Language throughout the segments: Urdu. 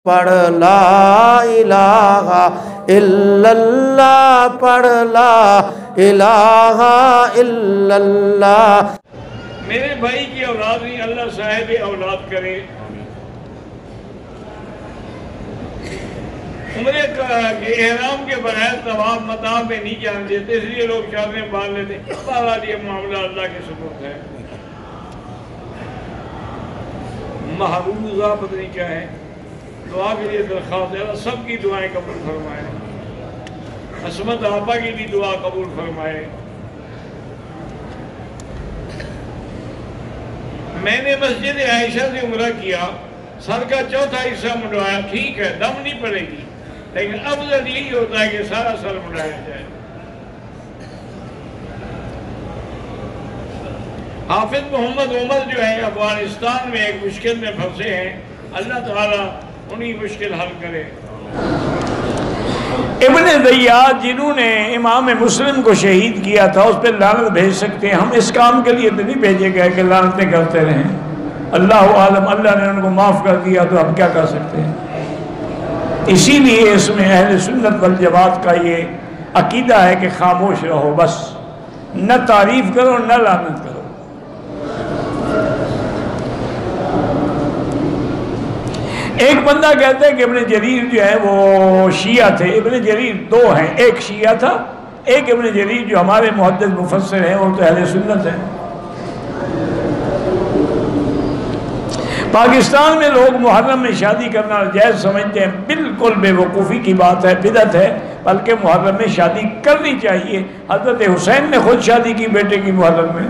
پڑھ لا الہ الا اللہ، پڑھ لا الہ الا اللہ۔ میرے بھائی کی اولاد نہیں، اللہ صاحب اولاد کرے۔ عمرے کے احرام کے بغیر طواف مطاف میں نہیں جان دیتے، اس لیے لوگ چادریں باندھ لیتے۔ بہرحال یہ معاملہ اللہ کے سپرد ہے۔ محروزہ پتہ نہیں کیا ہے، دعا کے لیے درخواست ہے، اللہ سب کی دعائیں قبول فرمائے، عصمت آپا کی بھی دعا قبول فرمائے۔ میں نے مسجد عائشہ سے عمرہ کیا، سر کا چوتھا حصہ منڈوایا، ٹھیک ہے دم نہیں پڑے گی، لیکن افضل یہی ہوتا ہے کہ سارا سر منڈایا جائے۔ حافظ محمد عمر جو ہیں افغانستان میں ایک مشکل میں پھنسے ہیں، اللہ تعالیٰ انہی مشکل حل کرے۔ ابن زیاد جنہوں نے امام مسلم کو شہید کیا تھا، اس پہ لعنت بھیج سکتے ہیں، ہم اس کام کے لیے تو نہیں بھیجے گئے کہ لعنتیں کرتے رہیں۔ اللہ عالم، اللہ نے ان کو معاف کر دیا تو اب کیا کر سکتے ہیں۔ اسی لیے اس میں اہل سنت والجماعت کا یہ عقیدہ ہے کہ خاموش رہو، بس نہ تعریف کرو نہ لعنت کرو۔ ایک بندہ کہتا ہے کہ ابن جریر جو ہے وہ شیعہ تھے۔ ابن جریر دو ہیں، ایک شیعہ تھا، ایک ابن جریر جو ہمارے محدث مفسر ہیں وہ تو اہل سنت ہیں۔ پاکستان میں لوگ محرم میں شادی کرنا جائز سمجھتے ہیں، بالکل بے وقوفی کی بات ہے، بدعت ہے، بلکہ محرم میں شادی کرنی چاہیے۔ حضرت حسین نے خود شادی کی بیٹے کی محرم میں۔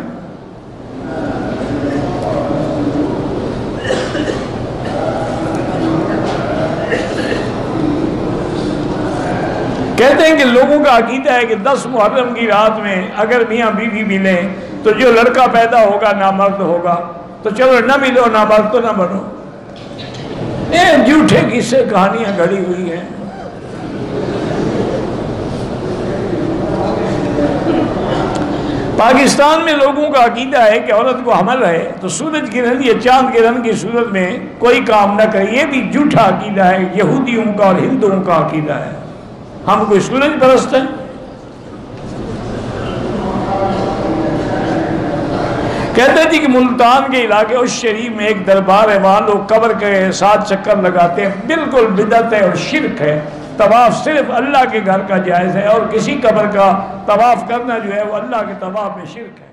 کہتے ہیں کہ لوگوں کا عقیدہ ہے کہ 10 محرم کی رات میں اگر میاں بیوی ملیں تو جو لڑکا پیدا ہوگا نامرد ہوگا، تو چلو نہ ملو نامرد تو نہ بنو۔ یہ جھوٹے قصے کہانیاں گھڑی ہوئی ہیں۔ پاکستان میں لوگوں کا عقیدہ ہے کہ عورت کو حمل ہے تو سورج گرہن یا چاند گرہن کی صورت میں کوئی کام نہ کرے۔ یہ بھی جھوٹا عقیدہ ہے، یہودیوں کا اور ہندوؤں کا عقیدہ ہے۔ ہم کوئی سورج پرست ہیں؟ کہتے تھے کہ ملتان کے علاقے اس شریف میں ایک دربار ہے، وہاں لوگ قبر کے 7 چکر لگاتے ہیں، بالکل بدعت ہے اور شرک ہے۔ طواف صرف اللہ کے گھر کا جائز ہے، اور کسی قبر کا طواف کرنا جو ہے وہ اللہ کے طواف میں شرک ہے۔